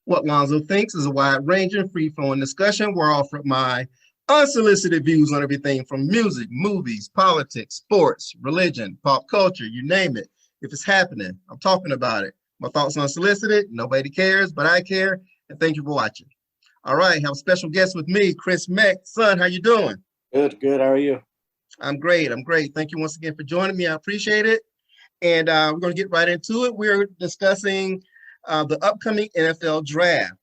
What Lonzo thinks is a wide-ranging, free-flowing discussion where I offer my unsolicited views on everything from music, movies, politics, sports, religion, pop culture, you name it. If it's happening, I'm talking about it. My thoughts unsolicited, nobody cares, but I care, and thank you for watching. All right, have a special guest with me, Chris Meck. Son, how you doing? Good, good. How are you? I'm great. I'm great. Thank you once again for joining me. I appreciate it. And we're going to get right into it. We're discussing the upcoming NFL draft.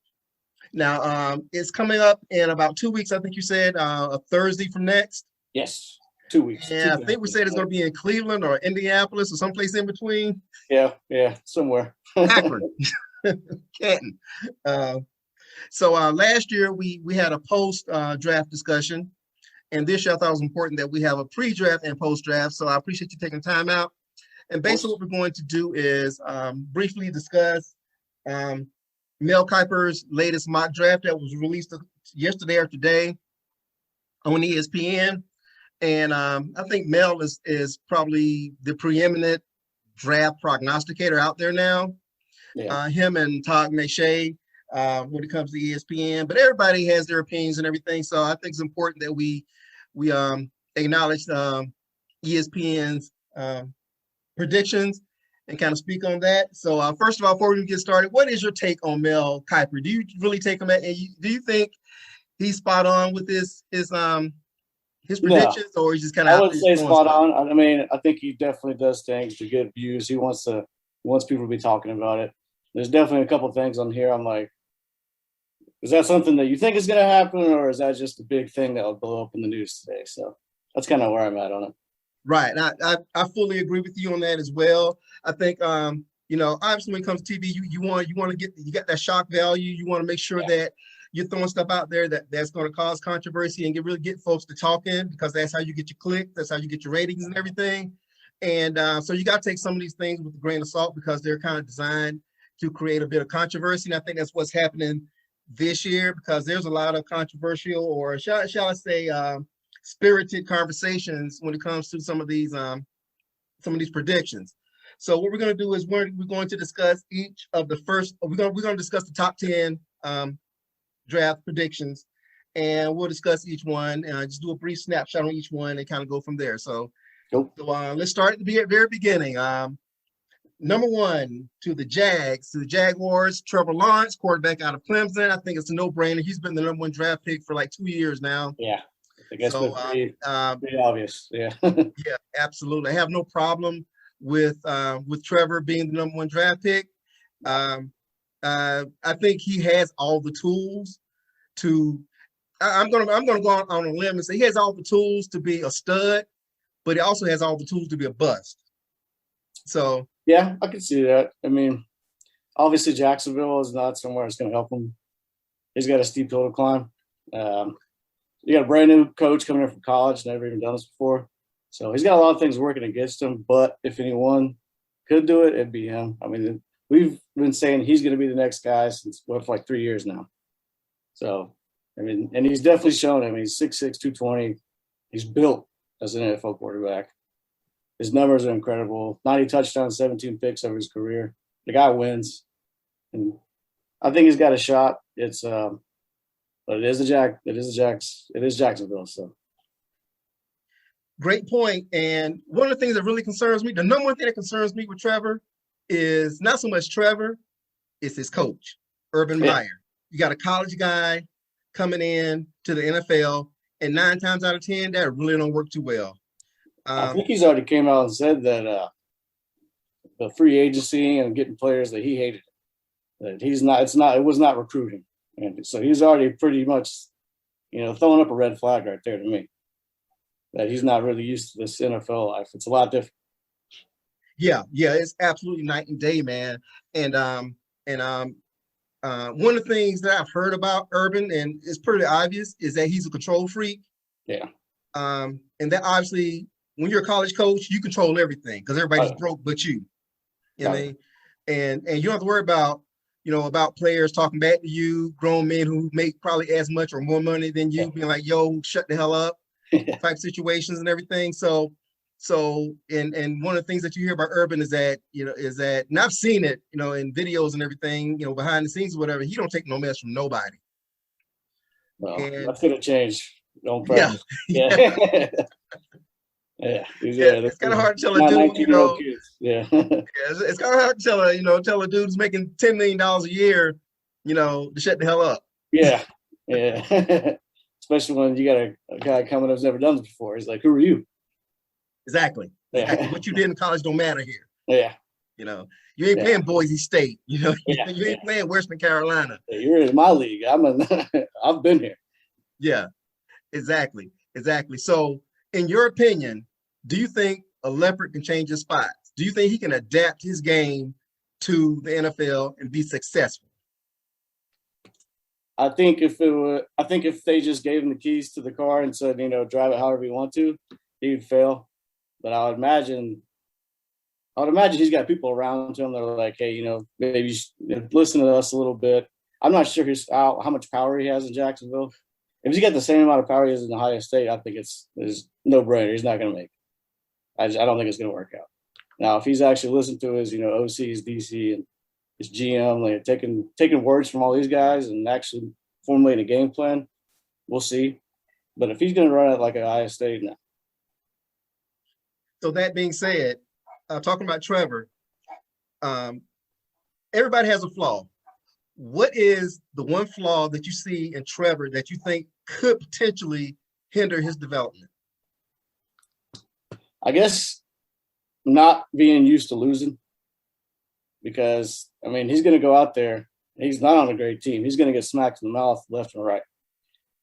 Now, it's coming up in about 2 weeks. I think you said a Thursday from next. Yes, 2 weeks. And I think we said it's going to be in Cleveland or Indianapolis or someplace in between. Yeah, somewhere. Akron, Canton. So last year we had a post draft discussion, and this year I thought it was important that we have a pre-draft and post-draft. So I appreciate you taking time out. And basically, what we're going to do is briefly discuss Mel Kiper's latest mock draft that was released yesterday or today on ESPN. And I think Mel is probably the preeminent draft prognosticator out there now. Yeah. Him and Todd McShay when it comes to ESPN. But everybody has their opinions and everything. So I think it's important that we acknowledge ESPN's predictions and kind of speak on that. So first of all, before we get started, what is your take on Mel Kiper? Do you really take him at? Do you think he's spot on with his predictions, or he's just kind of? I would say spot on. I mean, I think he definitely does things to get views. He wants people to be talking about it. There's definitely a couple of things on here. I'm like, is that something that you think is going to happen, or is that just a big thing that will blow up in the news today? So that's kind of where I'm at on it. Right. I fully agree with you on that as well. I think obviously when it comes to TV, you want to get that shock value. You want to make sure that you're throwing stuff out there that's going to cause controversy and really get folks to talking, because that's how you get your clicks, that's how you get your ratings and everything. And so you got to take some of these things with a grain of salt, because they're kind of designed to create a bit of controversy. And I think that's what's happening this year, because there's a lot of controversial, or shall I say, spirited conversations when it comes to some of these predictions. So what we're going to do is we're going to discuss each of the first. We're going to discuss the top 10 draft predictions, and we'll discuss each one and just do a brief snapshot on each one and kind of go from there. So, let's start at the very beginning. Number one, to the Jaguars, Trevor Lawrence, quarterback out of Clemson. I think it's a no-brainer. He's been the number one draft pick for like 2 years now. Yeah. I guess so, pretty obvious. Yeah. Yeah, absolutely. I have no problem with Trevor being the number one draft pick. I think he has all the tools to. I'm gonna go on a limb and say he has all the tools to be a stud, but he also has all the tools to be a bust. So yeah, I can see that. I mean, obviously Jacksonville is not somewhere that's going to help him. He's got a steep hill to climb. You got a brand new coach coming in from college, never even done this before. So he's got a lot of things working against him, but if anyone could do it, it'd be him. I mean, we've been saying he's going to be the next guy since for like 3 years now. So, I mean, and he's definitely shown. I mean, he's 6'6", 220. He's built as an NFL quarterback. His numbers are incredible. 90 touchdowns, 17 picks over his career. The guy wins. And I think he's got a shot. But it is Jacksonville. So great point. And one of the things that really concerns me, the number one thing that concerns me with Trevor is not so much Trevor, it's his coach, Urban Meyer. You got a college guy coming in to the NFL, and 9 times out of 10, that really don't work too well. I think he's already came out and said that the free agency and getting players that he hated, that it was not recruiting. And so he's already pretty much, throwing up a red flag right there to me, that he's not really used to this NFL life. It's a lot different. Yeah, it's absolutely night and day, man. And one of the things that I've heard about Urban, and it's pretty obvious, is that he's a control freak. Yeah. And that obviously, when you're a college coach, you control everything because everybody's broke but you. You know what I mean? And you don't have to worry about players talking back to you, grown men who make probably as much or more money than you, being like, yo, shut the hell up, type situations and everything. So So, and one of the things that you hear about Urban is that, and I've seen it, in videos and everything, behind the snes or whatever, he don't take no mess from nobody. Well, And that's gonna change. Don't yeah, practice. yeah, Yeah. Yeah. it's kind of hard to tell a not dude, 19-year-old kids. Yeah. it's kind of hard to tell a dude who's making $10 million a year, to shut the hell up. Yeah. Yeah. Especially when you got a guy coming who's never done this before. He's like, "Who are you?" Exactly. Yeah. What you did in college don't matter here. Yeah. You ain't playing Boise State. You ain't playing Western Carolina. Yeah, you're in my league. I've been here. Yeah, exactly. So, in your opinion, do you think a leopard can change his spots? Do you think he can adapt his game to the NFL and be successful? I think if they just gave him the keys to the car and said, drive it however you want to, he would fail. But I would imagine he's got people around him that are like, hey, maybe listen to us a little bit. I'm not sure how much power he has in Jacksonville. If he's got the same amount of power he has in Ohio State, I think it's no brainer. He's not going to make it. I don't think it's going to work out. Now, if he's actually listened to his, OCs, DC, and his GM, like taking words from all these guys and actually formulating a game plan, we'll see. But if he's going to run it like Ohio State, no. So that being said, talking about Trevor, everybody has a flaw. What is the one flaw that you see in Trevor that you think could potentially hinder his development? I guess not being used to losing, because he's going to go out there. He's not on a great team. He's going to get smacked in the mouth left and right.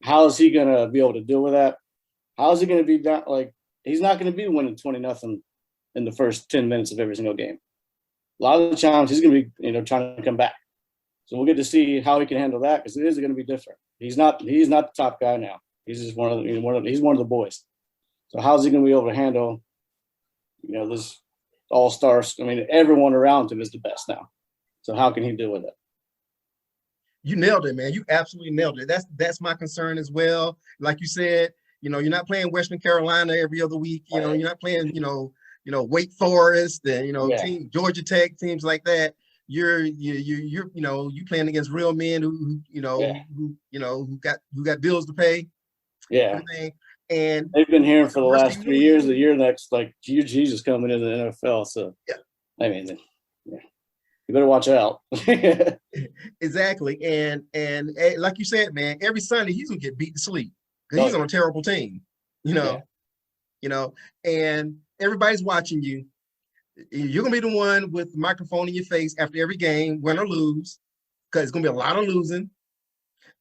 How is he going to be able to deal with that? How is he going to be down? Like, he's not going to be winning 20-0 in the first 10 minutes of every single game. A lot of the times he's going to be, trying to come back. So we'll get to see how he can handle that, because it is going to be different. He's not the top guy now. He's just he's one of the boys. So how's he going to be able to handle, this all-stars? Everyone around him is the best now. So how can he deal with it? You nailed it, man. You absolutely nailed it. That's my concern as well. Like you said, you're not playing Western Carolina every other week. You're not playing, Wake Forest and Georgia Tech, teams like that. You're playing against real men who got bills to pay. Yeah. And they've been hearing for the last 3 years, the year next, like, Jesus coming into the NFL. So you better watch out. Exactly. And like you said, man, every Sunday he's gonna get beat to sleep because he's on a terrible team. And everybody's watching you. You're gonna be the one with the microphone in your face after every game, win or lose, because it's gonna be a lot of losing.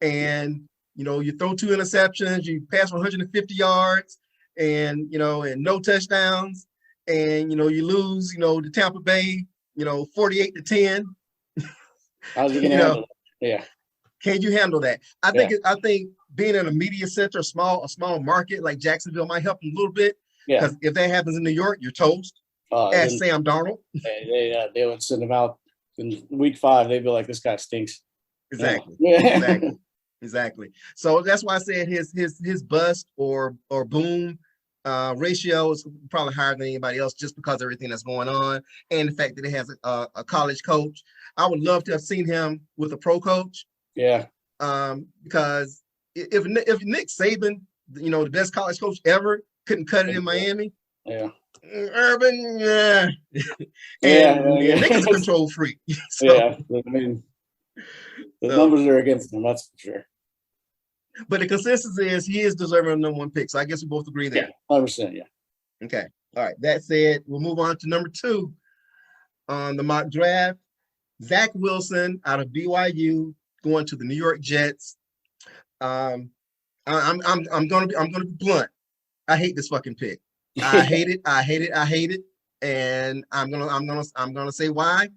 And you throw 2 interceptions, you pass 150 yards, and and no touchdowns, and you lose, to Tampa Bay, 48-10. How's he gonna handle it? Yeah. Can you handle that? I think being in a media center, a small market like Jacksonville might help him a little bit. Yeah. Because if that happens in New York, you're toast. Ask Sam Darnold. They would send him out in week 5. They'd be like, "This guy stinks." Exactly. Yeah. Exactly. So that's why I said his bust or boom ratio is probably higher than anybody else, just because of everything that's going on and the fact that he has a college coach. I would love to have seen him with a pro coach. Yeah. Because if Nick Saban, the best college coach ever, couldn't cut it in Miami. Yeah. Urban, yeah. Nick is a control freak. So, yeah. The numbers are against him, that's for sure. But the consensus is he is deserving of number 1 pick. So I guess we both agree there. Yeah, 100%, yeah. Okay. All right. That said, we'll move on to number 2 on the mock draft. Zach Wilson out of BYU going to the New York Jets. I'm gonna be blunt. I hate this fucking pick. I hate it. And I'm gonna say why.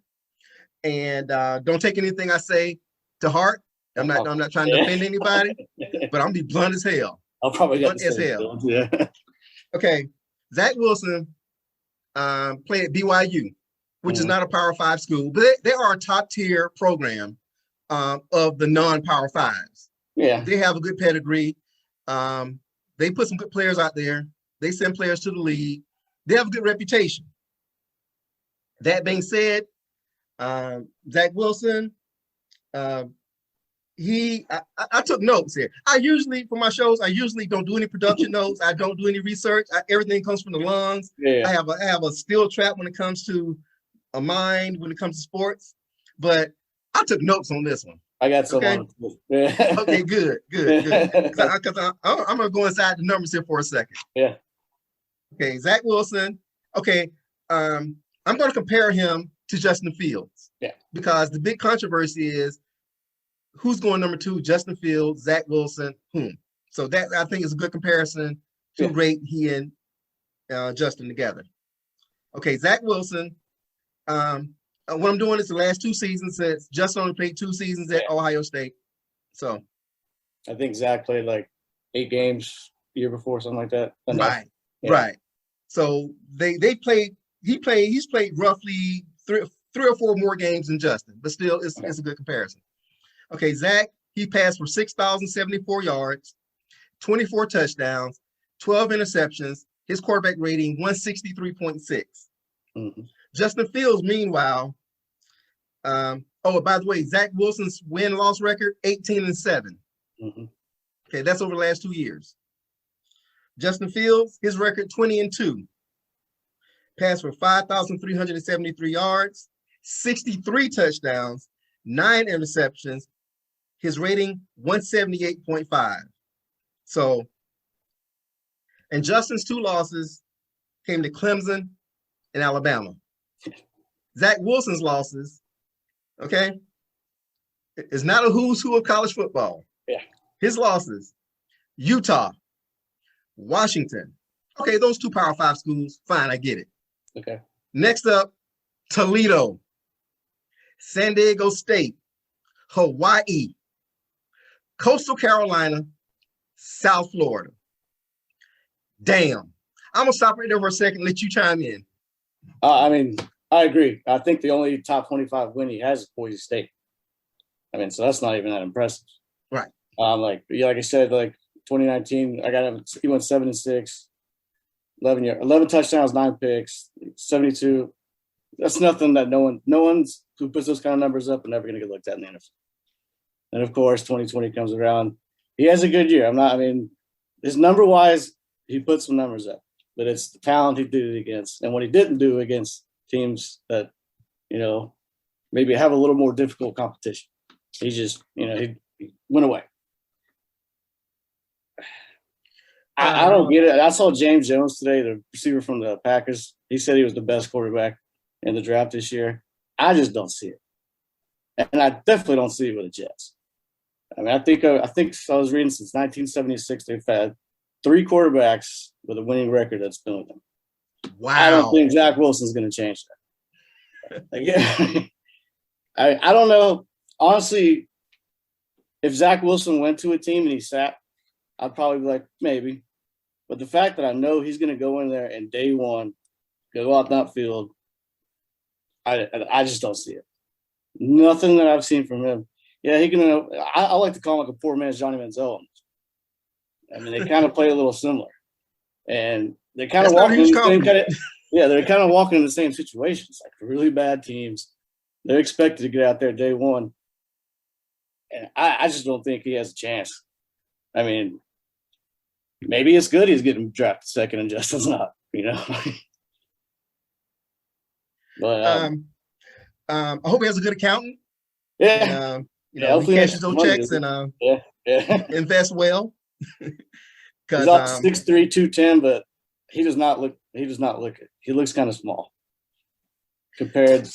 And don't take anything I say to heart. I'm not trying to defend anybody, but I'm gonna be blunt as hell. I'll probably get blunt as hell. Yeah. Okay. Zach Wilson played at BYU, which is not a Power 5 school, but they are a top tier program of the non-Power 5s. Yeah. They have a good pedigree. They put some good players out there. They send players to the league. They have a good reputation. That being said, Zach Wilson, I took notes here. For my shows, I usually don't do any production notes. I don't do any research. Everything comes from the lungs. Yeah. I have a steel trap when it comes to a mind, when it comes to sports. But I took notes on this one. I got some Okay. on it. Yeah. Okay, good. Because I'm gonna go inside the numbers here for a second. Yeah. Okay, Zach Wilson. Okay, I'm gonna compare him to Justin Fields. Yeah. Because the big controversy is who's going number 2, Justin Fields, Zach Wilson, whom? So that I think is a good comparison to rate he and Justin together. Okay, Zach Wilson. What I'm doing is the last 2 seasons since Justin only played 2 seasons at Ohio State. So I think Zach played like 8 games the year before, something like that. Right. So he's played roughly three or four more games than Justin, but still it's a good comparison. Okay, Zach, he passed for 6,074 yards, 24 touchdowns, 12 interceptions, his quarterback rating 163.6. Mm-hmm. Justin Fields, meanwhile, by the way, Zach Wilson's win-loss record, 18-7. Mm-hmm. Okay, that's over the last 2 years. Justin Fields, his record 20-2. Passed for 5,373 yards, 63 touchdowns, 9 interceptions. His rating 178.5. So, and Justin's 2 losses came to Clemson and Alabama. Zach Wilson's losses, okay, is not a who's who of college football. Yeah. His losses, Utah, Washington. Okay, those 2 Power 5 schools, fine, I get it. Okay. Next up, Toledo, San Diego State, Hawaii, Coastal Carolina, South Florida. Damn. I'm going to stop right there for a second and let you chime in. I mean, I agree. I think the only top 25 win he has is Boise State. I mean, so that's not even that impressive. Right. Like I said, like 2019, he went 7-6, 11 touchdowns, 9 picks, 72. That's nothing that no one's who puts those kind of numbers up are never going to get looked at in the NFL. And of course, 2020 comes around. He has a good year. His number wise, he put some numbers up, but it's the talent he did it against and what he didn't do against teams that, maybe have a little more difficult competition. He just, he went away. I don't get it. I saw James Jones today, the receiver from the Packers. He said he was the best quarterback in the draft this year. I just don't see it. And I definitely don't see it with the Jets. I mean, I think I was reading since 1976, they've had 3 quarterbacks with a winning record that's been with them. Wow. I don't think Zach Wilson's going to change that. I don't know. Honestly, if Zach Wilson went to a team and he sat, I'd probably be like, maybe. But the fact that I know he's going to go in there and day one, go out that field, I just don't see it. Nothing that I've seen from him. Yeah, he can. I like to call him like a poor man's Johnny Manziel. I mean, they kind of play a little similar, and they kind of walking in the same kind of. Yeah, they're kind of walking in the same situations, like really bad teams. They're expected to get out there day one, and I just don't think he has a chance. I mean, maybe it's good he's getting drafted second and Justin's not. But I hope he has a good accountant. Yeah. And, he cashes those checks and invest well. He's up 6'3", 210, but he does not look it. He looks kind of small compared.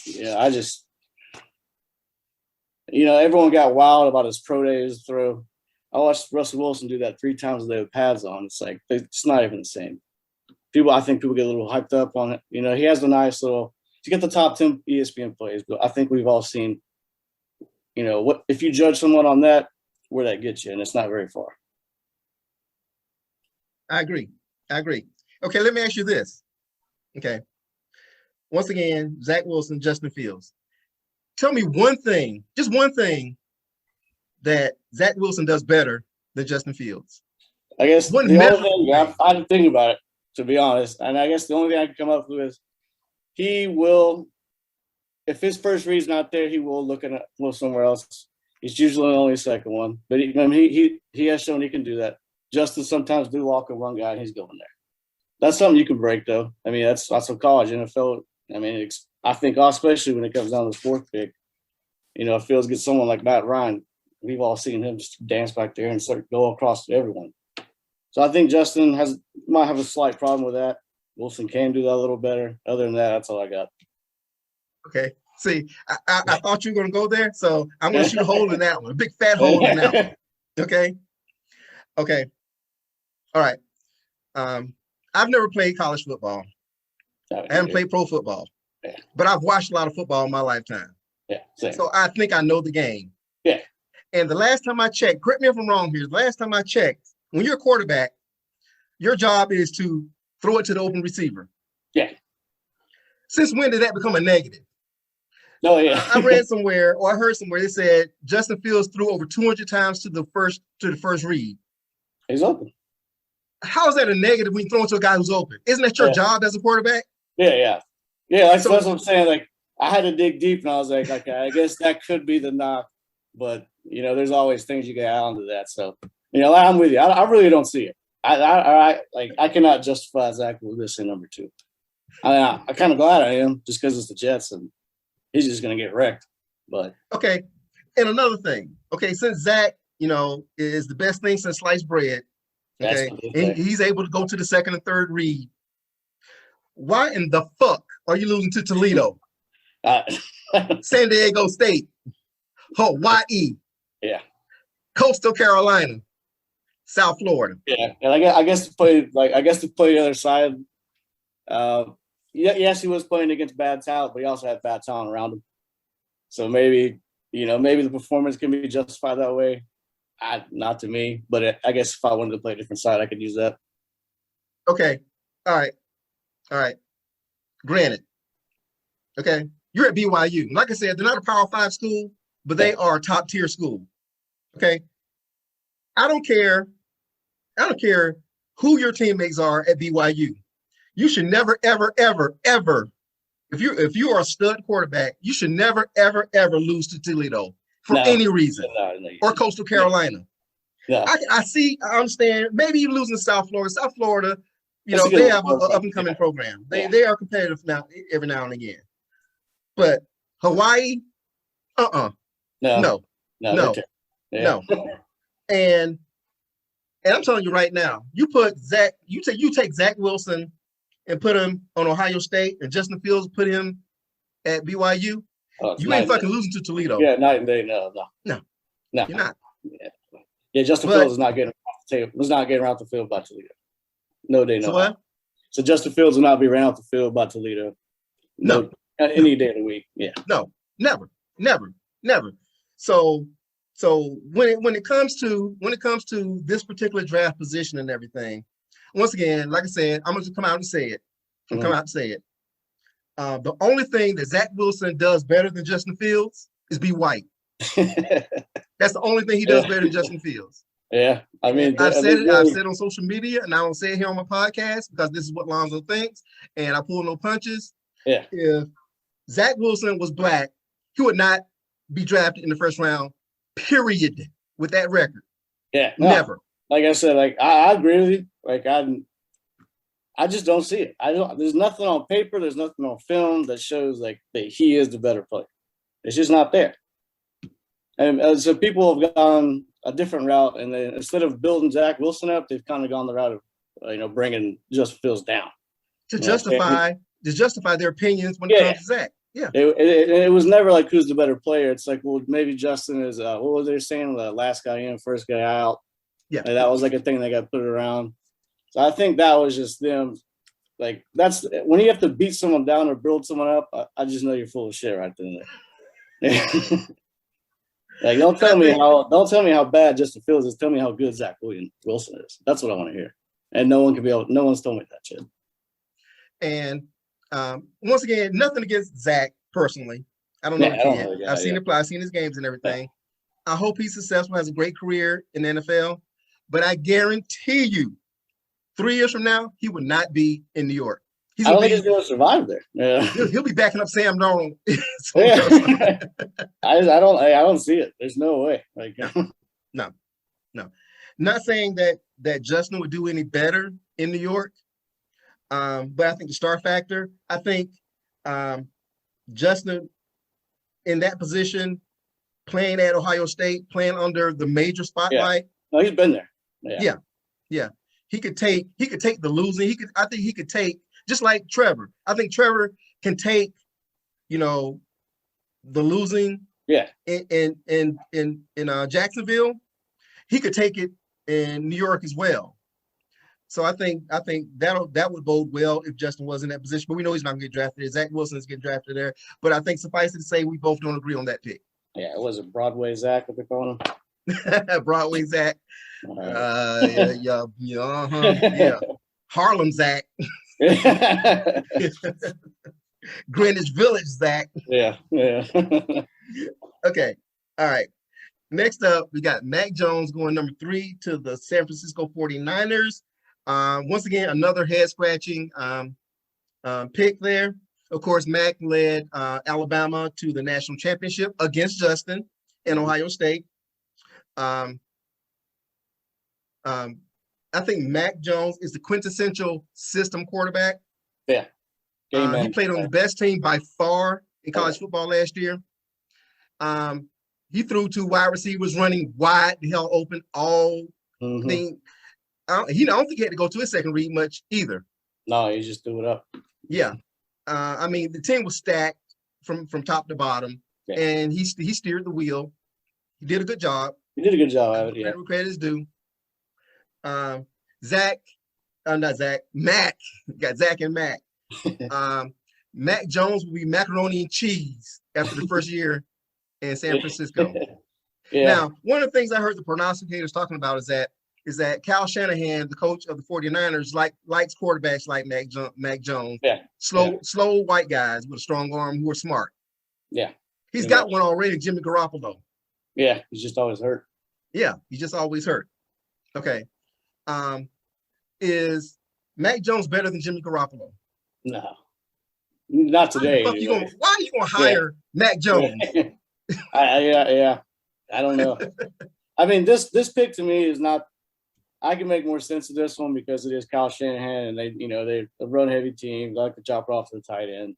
Everyone got wild about his pro day, his throw. I watched Russell Wilson do that 3 times a day with pads on. It's like it's not even the same. I think people get a little hyped up on it. He has a nice little. To get the top 10 ESPN plays, but I think we've all seen. What if you judge someone on that, where that gets you, and it's not very far. I agree. Okay, let me ask you this. Okay. Once again, Zach Wilson, Justin Fields. Tell me one thing, just one thing, that Zach Wilson does better than Justin Fields. I guess I didn't think about it. to be honest. And I guess the only thing I can come up with is he will, if his first read's not there, he will look somewhere else. He's usually only the second one, but he has shown he can do that. Justin sometimes do walk in one guy and he's going there. That's something you can break, though. I mean, that's what college, NFL. I mean, I think especially when it comes down to the fourth pick, if Fields gets someone like Matt Ryan, we've all seen him just dance back there and go across to everyone. So I think Justin might have a slight problem with that. Wilson can do that a little better. Other than that, that's all I got. Okay. See, I thought you were going to go there, so I'm going to shoot a hole in that one, a big fat hole in that one. Okay. Okay. All right. I've never played college football. I haven't played pro football, but I've watched a lot of football in my lifetime. Yeah. Same. So I think I know the game. Yeah. And the last time I checked, correct me if I'm wrong here, the last time I checked, when you're a quarterback, your job is to throw it to the open receiver. Yeah. Since when did that become a negative? No, yeah. I read somewhere, or I heard somewhere, they said Justin Fields threw over 200 times to the first read. He's open. How is that a negative when you throw it to a guy who's open? Isn't that your job as a quarterback? Yeah. That's what I'm saying. Like, I had to dig deep, and I was like, okay, I guess that could be the knock. But there's always things you can add on to that. So, I'm with you. I really don't see it. I cannot justify Zach Wilson number 2. I'm kind of glad I am, just because it's the Jets and he's just going to get wrecked. But okay, and another thing. Okay, since Zach, is the best thing since sliced bread. Okay, and he's able to go to the second and third read. Why in the fuck are you losing to Toledo, San Diego State, Hawaii, Coastal Carolina, South Florida? Yeah, and I guess to play the other side. Yes, he was playing against bad talent, but he also had bad talent around him. So maybe the performance can be justified that way. Not to me, but I guess if I wanted to play a different side, I could use that. Okay. All right. Granted. Okay. You're at BYU. Like I said, they're not a Power 5 school, but they are a top tier school. Okay. I don't care who your teammates are at BYU. You should never, ever, ever, ever, if you are a stud quarterback, you should never, ever, ever lose to Toledo for any reason, or Coastal Carolina. Yeah. I understand. Maybe you're losing to South Florida. South Florida, they have an up and coming program. They are competitive now, every now and again. But Hawaii, no. And I'm telling you right now, you take Zach Wilson and put him on Ohio State, and Justin Fields put him at BYU. You ain't fucking losing to Toledo. Yeah, night and day. No. You're not. Yeah, Justin Fields is not getting off the table. Was not getting around the field by Toledo. No day, no. So what? So Justin Fields will not be ran off the field by Toledo. No. Any day of the week. Yeah. No. Never. So when it comes to this particular draft position and everything, once again, like I said, I'm gonna come out and say it. The only thing that Zach Wilson does better than Justin Fields is be white. That's the only thing he does better than Justin Fields. Yeah, I mean, I've said it on social media, and I don't say it here on my podcast because this is what Lonzo thinks, and I pull no punches. Yeah. If Zach Wilson was black, he would not be drafted in the first round. Period. With that record. Yeah. No. Never. Like I said, I agree with you. I just don't see it. There's nothing on paper. There's nothing on film that shows that he is the better player. It's just not there. And so people have gone a different route, and then instead of building Zach Wilson up, they've kind of gone the route of bringing Justin Fields down to justify their opinions when it comes to Zach. Yeah, it was never like who's the better player. It's like, well, maybe Justin is what was they saying, the last guy in, first guy out. Yeah, and that was like a thing that got put around. So I think that was just them. Like, that's when you have to beat someone down or build someone up. I just know you're full of shit right then. Like, don't tell me how bad Justin Fields is. Tell me how good Zach Wilson is. That's what I want to hear. And no one's told me that shit. And once again, nothing against Zach personally. I don't know the kid. I've seen him play. I've seen his games and everything. Yeah. I hope he's successful, has a great career in the NFL. But I guarantee you, 3 years from now, he would not be in New York. I don't think he's going to survive there. Yeah. He'll be backing up Sam Darnold. Yeah. I don't see it. There's no way. Like, no. Not saying that Justin would do any better in New York, but I think the star factor. I think Justin in that position, playing at Ohio State, playing under the major spotlight. Yeah. No, he's been there. Yeah. He could take the losing. I think he could take, just like Trevor. I think Trevor can take, the losing. Yeah. In Jacksonville, he could take it in New York as well. So I think that would bode well if Justin was in that position. But we know he's not going to get drafted. Zach Wilson is getting drafted there. But I think suffice it to say, we both don't agree on that pick. Yeah, it was a Broadway Zach, what they call him. Broadway Zach. Yeah. Harlem Zach. Greenwich Village Zach. Yeah. Okay. All right. Next up, we got Mac Jones going number 3 to the San Francisco 49ers. Once again, another head-scratching pick there. Of course, Mac led Alabama to the national championship against Justin in Ohio State. I think Mac Jones is the quintessential system quarterback. Yeah. He played on the best team by far in college football last year. He threw 2 wide receivers running wide the hell open all thing. I don't think he had to go to his second read much either. No, he just threw it up. Yeah. I mean, the team was stacked from top to bottom, and he steered the wheel. He did a good job. He did a good job of it, yeah. Credit is due. Mac. Got Zach and Mac. Mac Jones will be macaroni and cheese after the first year in San Francisco. Yeah. Now, one of the things I heard the prognosticators talking about is that Kyle Shanahan, the coach of the 49ers, likes quarterbacks like Mac Jones. Yeah. Slow white guys with a strong arm who are smart. Yeah. He's got one already, Jimmy Garoppolo. Yeah, he's just always hurt. Yeah, he's just always hurt. Okay. Is Mac Jones better than Jimmy Garoppolo? No. Not today. Why are you gonna hire Mac Jones? Yeah. I don't know. I mean, this pick to me is not. I can make more sense of this one because it is Kyle Shanahan, and they're a run heavy team. They like to chop it off to the tight end,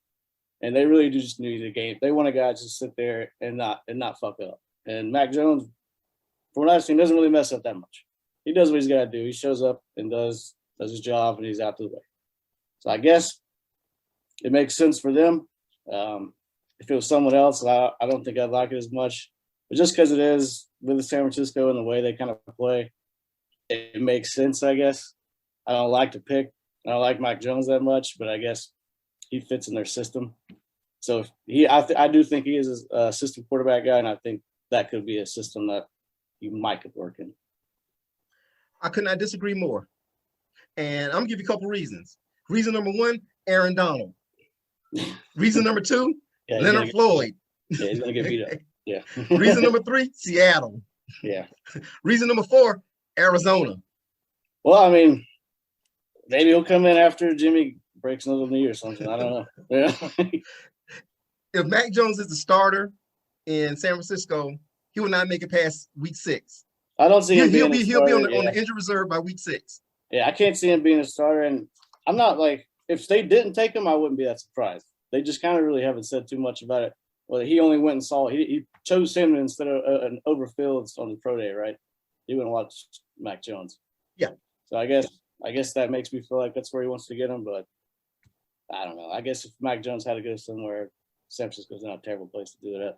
and they really do just need a game. They want a guy to just sit there and not fuck up. And Mac Jones, for what I've seen, doesn't really mess up that much. He does what he's got to do. He shows up and does his job, and he's out the way. So I guess it makes sense for them. If it was someone else, I don't think I'd like it as much. But just because it is with San Francisco and the way they kind of play, it makes sense, I guess. I don't like to pick. I don't like Mike Jones that much, but I guess he fits in their system. So I do think he is a system quarterback guy, and I think that could be a system that he might could work in. I could not disagree more. And I'm going to give you a couple reasons. Reason number 1, Aaron Donald. Reason number 2, Leonard Floyd. Yeah, he's going to get beat up. Yeah. Reason number 3, Seattle. Yeah. Reason number 4, Arizona. Well, I mean, maybe he'll come in after Jimmy breaks another knee or something. I don't know. Yeah. If Mac Jones is the starter in San Francisco, he will not make it past week 6. I don't see him he'll be on the injured reserve by week 6. Yeah, I can't see him being a starter, and I'm not like, if they didn't take him, I wouldn't be that surprised. They just kind of really haven't said too much about it. Well, he only went and saw. He chose him instead of an Overfields on the pro day, right? He went and watched Mac Jones. Yeah. So I guess that makes me feel like that's where he wants to get him, but I don't know. I guess if Mac Jones had to go somewhere, San Francisco's not a terrible place to do that.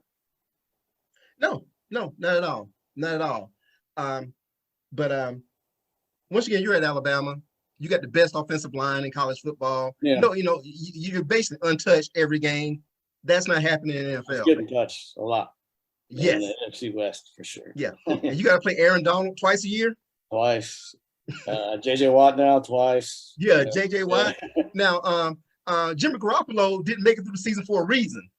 No, not at all. Not at all. But once again, you're at Alabama. You got the best offensive line in college football. Yeah. You're basically untouched every game. That's not happening in the NFL. He's getting touched a lot. Yes. In the NFC West for sure. Yeah. And you got to play Aaron Donald twice a year. Twice. J.J. Watt now twice. Yeah, J.J. Watt. Now, Jimmy Garoppolo didn't make it through the season for a reason,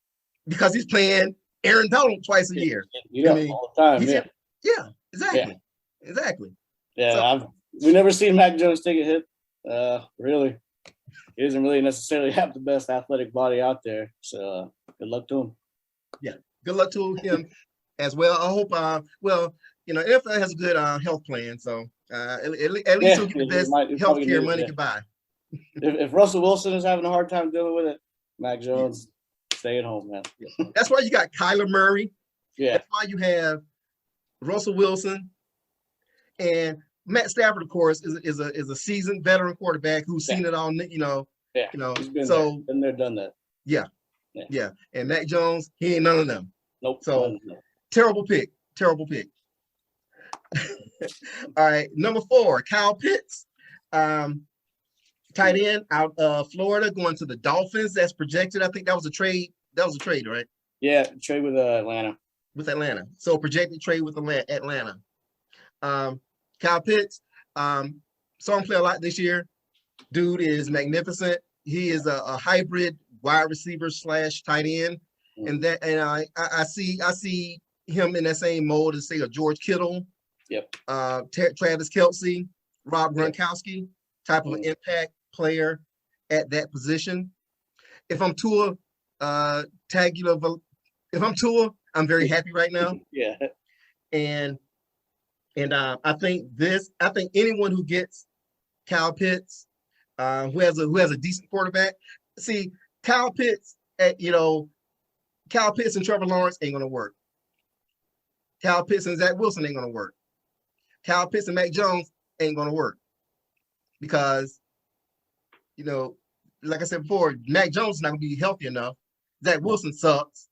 because he's playing Aaron Donald twice a year. All the time. Yeah, exactly. Yeah. Exactly. Yeah, we never seen Mac Jones take a hit Really. He doesn't really necessarily have the best athletic body out there. So good luck to him. Yeah, good luck to him as well. I hope. Well, NFL has a good health plan, so at least he'll get the best health care money can buy. If Russell Wilson is having a hard time dealing with it, Mac Jones, stay at home, man. That's why you got Kyler Murray. Yeah. That's why you have Russell Wilson and Matt Stafford, of course, is a seasoned veteran quarterback who's seen it all. He's been there, done that. Yeah. And Mac Jones, he ain't none of them. Nope. So terrible pick. All right, number 4, Kyle Pitts, tight end out of Florida, going to the Dolphins. That's projected. I think that was a trade. Right? Yeah, trade with Atlanta. So projected trade with Atlanta. Kyle Pitts, saw him play a lot this year. Dude is magnificent. He is a hybrid wide receiver / tight end, and I see him in that same mold as, say, a George Kittle. Yep. Travis Kelce, Rob Gronkowski, type of impact player at that position. If I'm Tua, I'm very happy right now. Yeah. And I think anyone who gets Kyle Pitts, who has a decent quarterback. See, Kyle Pitts and Trevor Lawrence ain't gonna work. Kyle Pitts and Zach Wilson ain't gonna work. Kyle Pitts and Mac Jones ain't gonna work because, like I said before, Mac Jones is not gonna be healthy enough. Zach Wilson sucks.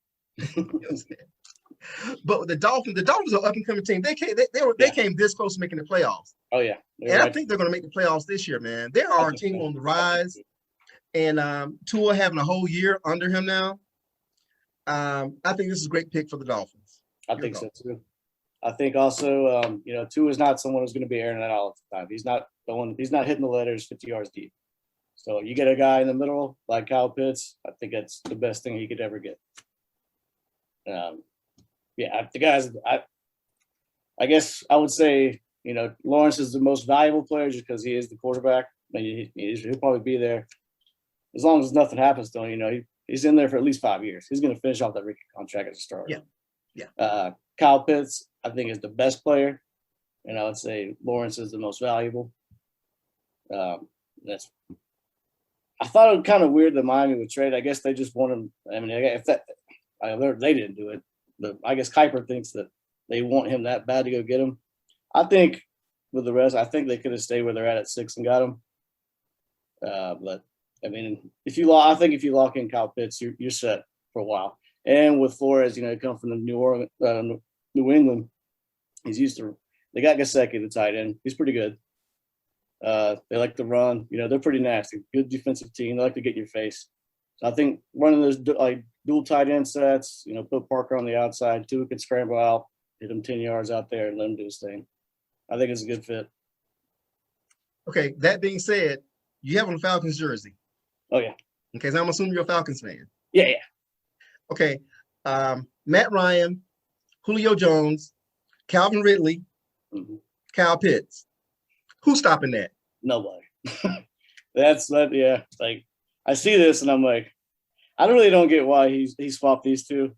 But the Dolphins are up and coming team. They came this close to making the playoffs. Oh yeah, and I think they're going to make the playoffs this year, man. They are a team on the rise, and Tua having a whole year under him now. I think this is a great pick for the Dolphins. I think so too. I think also, Tua is not someone who's going to be airing it all the time. He's not hitting the letters 50 yards deep. So you get a guy in the middle like Kyle Pitts. I think that's the best thing he could ever get. The guys. I guess I would say, Lawrence is the most valuable player just because he is the quarterback. I mean, he'll probably be there as long as nothing happens to him. He's in there for at least 5 years. He's going to finish off that rookie contract as a starter. Yeah. Kyle Pitts, I think, is the best player, and I would say Lawrence is the most valuable. I thought it was kind of weird that Miami would trade. I guess they just want him. I mean, they didn't do it, but I guess Kiper thinks that they want him that bad to go get him. I think with the rest, I think they could have stayed where they're at 6 and got him. But I mean, if you lock in Kyle Pitts, you're set for a while. And with Flores, he come from the New England. He's used to. They got Gesicki, the tight end. He's pretty good. They like to run. They're pretty nasty. Good defensive team. They like to get in your face. So I think running those dual tight end sets, put Parker on the outside, Tua can scramble out, hit him 10 yards out there, and let him do his thing. I think it's a good fit. Okay, that being said, you have on the Falcons jersey. Oh yeah. Okay, so I'm assuming you're a Falcons fan. Yeah. Okay, Matt Ryan, Julio Jones, Calvin Ridley, Kyle Pitts. Who's stopping that? Nobody. Yeah. Like, I see this and I'm like, I really don't get why he swapped these two.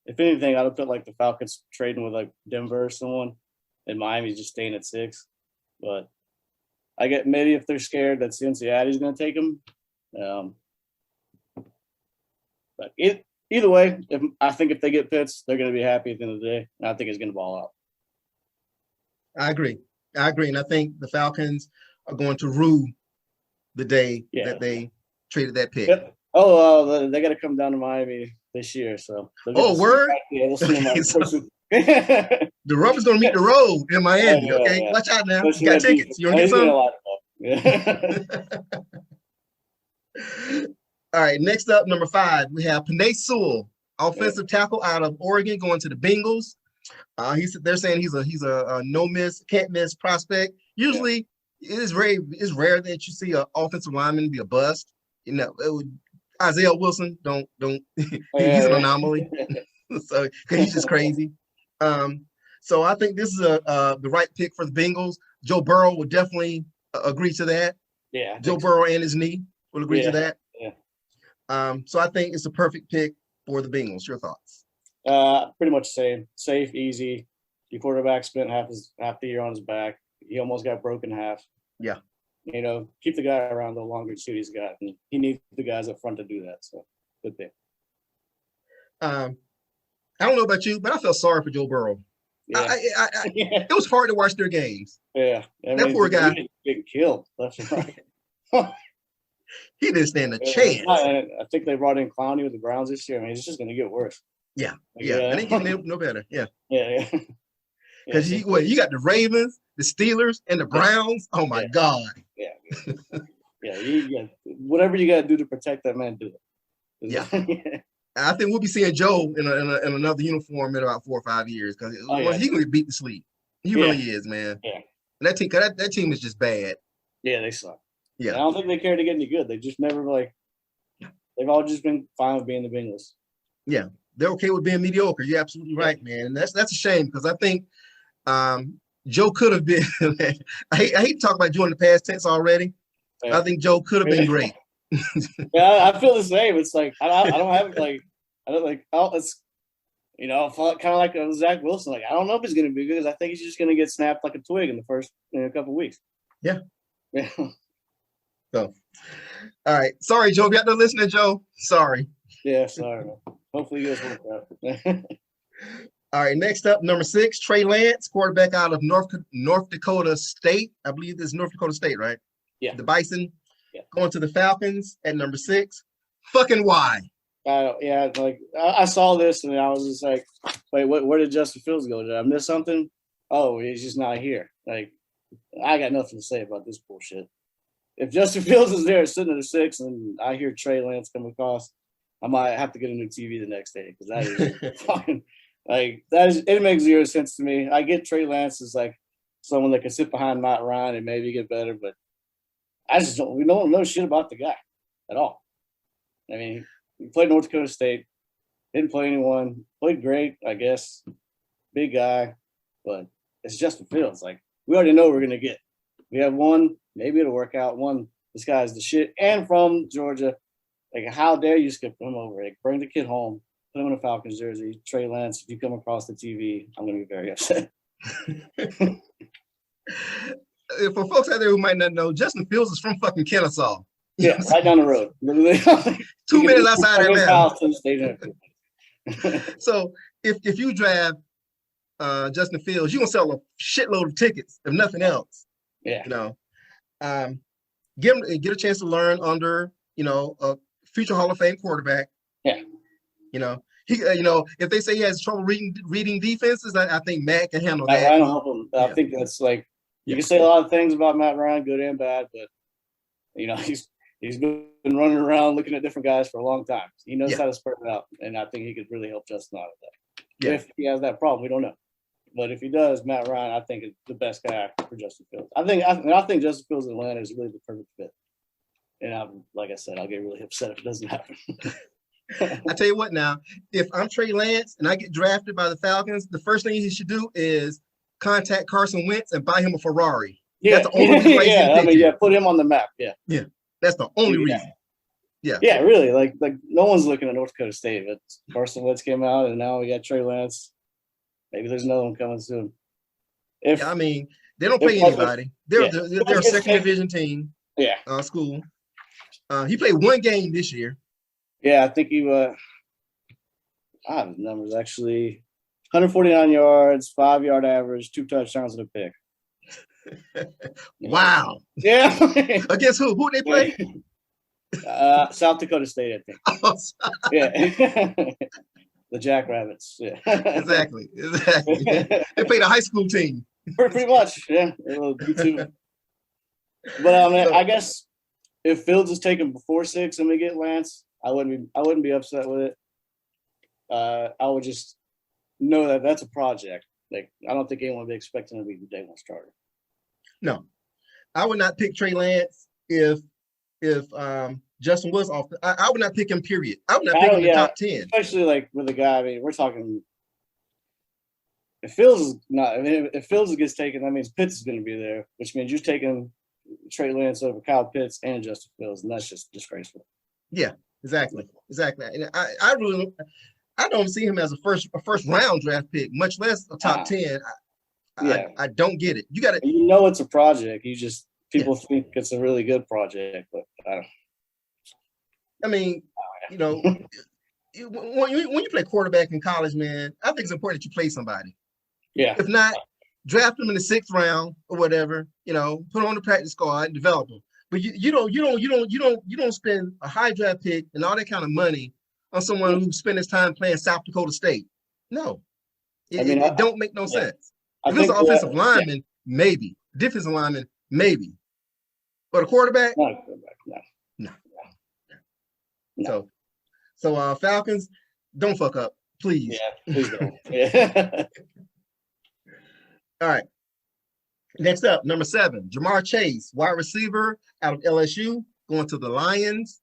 If anything, I'd have put like the Falcons trading with like Denver or someone, and Miami's just staying at 6. But I get maybe if they're scared that Cincinnati's going to take them. But either way, I think if they get Pitts, they're going to be happy at the end of the day, and I think it's going to ball out. I agree, and I think the Falcons are going to rue the day that they traded that pick. Yep. Oh, they got to come down to Miami this year. So. Word? Yeah, we'll see them. The rubber's going to meet the road in Miami. Okay, watch out now. You got tickets. You want to get some? All right. Next up, number 5, we have Penei Sewell, offensive tackle out of Oregon, going to the Bengals. They're saying he's a no miss, can't miss prospect. Usually, it's rare that you see an offensive lineman be a bust. Isaiah Wilson, don't. He's an anomaly. So because he's just crazy. So I think this is the right pick for the Bengals. Joe Burrow would definitely agree to that. Yeah. Joe Burrow and his knee. Will agree to that. Yeah. So I think it's a perfect pick for the Bengals. Your thoughts? Pretty much the same. Safe, easy. Your quarterback spent half the year on his back. He almost got broken half. Yeah. Keep the guy around the longer suit he's got, and he needs the guys up front to do that. So good pick. I don't know about you, but I felt sorry for Joe Burrow. Yeah. It was hard to watch their games. Yeah. That poor guy. Getting killed left and right. He didn't stand a chance. I think they brought in Clowney with the Browns this year. I mean, it's just going to get worse. Yeah. And it getting no better. Yeah. Yeah. Because you got the Ravens, the Steelers, and the Browns. Oh my God. Yeah. You whatever you got to do to protect that man, do it. Yeah. I think we'll be seeing Joe in another uniform in about 4 or 5 years because he's going to beat the sleep. He really is, man. Yeah. And that team is just bad. Yeah, they suck. Yeah. And I don't think they care to get any good. They just never they've all just been fine with being the Bengals. Yeah. They're okay with being mediocre. You're absolutely right, man. And that's a shame because I think Joe could have been I hate to talk about Joe in the past tense already. Yeah. I think Joe could have been great. Yeah, I feel the same. It's like I don't have it's kind of like Zach Wilson. Like I don't know if he's going to be good because I think he's just going to get snapped like a twig in the first couple of weeks. Yeah. So, all right. Sorry, Joe. If you're out there listening, Joe. Sorry. Yeah, sorry. Hopefully you guys work out. All right. Next up, number 6, Trey Lance, quarterback out of North Dakota State. I believe this is North Dakota State, right? Yeah. The Bison. Yeah. Going to the Falcons at number 6. Fucking why? I saw this and I was just like, wait, where did Justin Fields go? Did I miss something? Oh, he's just not here. Like, I got nothing to say about this bullshit. If Justin Fields is there sitting at a 6 and I hear Trey Lance come across, I might have to get a new TV the next day because that is fucking it makes zero sense to me. I get Trey Lance is like someone that can sit behind Matt Ryan and maybe get better, but we don't know shit about the guy at all. I mean, he played North Dakota State, didn't play anyone, played great, I guess, big guy, but it's Justin Fields. Like, we already know we're going to get. We have one, maybe it'll work out. One, this guy's the shit, and from Georgia. Like, how dare you skip him over? Like, bring the kid home, put him in a Falcons jersey. Trey Lance, if you come across the TV, I'm going to be very upset. For folks out there who might not know, Justin Fields is from fucking Kennesaw. Yeah, right down the road. 2 minutes outside Atlanta. To So if you draft Justin Fields, you're gonna sell a shitload of tickets, if nothing else. Yeah. Get a chance to learn under a future Hall of Fame quarterback. Yeah. He if they say he has trouble reading defenses, I think Meck can handle Matt that. Ryan will help him. I think that's like you can say a lot of things about Matt Ryan, good and bad, but he's been running around looking at different guys for a long time. He knows how to spread it out, and I think he could really help Justin out of that. Yeah. If he has that problem, we don't know. But if he does, Matt Ryan, I think, is the best guy for Justin Fields. I think Justin Fields in Atlanta is really the perfect fit. And like I said, I'll get really upset if it doesn't happen. I tell you what now, if I'm Trey Lance and I get drafted by the Falcons, the first thing he should do is contact Carson Wentz and buy him a Ferrari. Yeah. That's the only reason put him on the map. Yeah. Yeah. That's the only reason. Yeah. Yeah, really. Like no one's looking at North Dakota State, but Carson Wentz came out and now we got Trey Lance. Maybe there's another one coming soon. They don't pay anybody. They're a second division team. Yeah. School. He played one game this year. Yeah, I think he I have his numbers actually. 149 yards, 5-yard average, 2 touchdowns and a pick. Wow. Yeah. Against who? Who they play? South Dakota State, I think. Oh, yeah. The Jackrabbits. Yeah. Exactly. They played a high school team. Pretty much, yeah. B2. But I guess if Fields is taken before 6 and we get Lance, I wouldn't be upset with it. I would just know that that's a project. Like, I don't think anyone would be expecting to be the day one starter. No, I would not pick Trey Lance if Justin was off. I would not pick him. Period. I would not pick him in the top 10. Especially like with a guy. I mean, we're talking. If Fields gets taken, that means Pitts is going to be there, which means you're taking Trey Lance over Kyle Pitts and Justin Fields, and that's just disgraceful. Yeah, exactly. And I really I don't see him as a first round draft pick, much less a top 10. I don't get it. You got to. It's a project. People think it's a really good project, but I don't. I mean, when you play quarterback in college, man, I think it's important that you play somebody. Yeah. If not, draft them in the 6th round or whatever. Put on the practice squad and develop them. But you don't spend a high draft pick and all that kind of money on someone who spent his time playing South Dakota State. No, it don't make no sense. If it's an offensive lineman, maybe. Defensive lineman, maybe. But a quarterback, not a quarterback, no. So Falcons, don't fuck up, please. Yeah, please don't. Yeah. All right. Next up, number 7, Jamar Chase, wide receiver out of LSU, going to the Lions.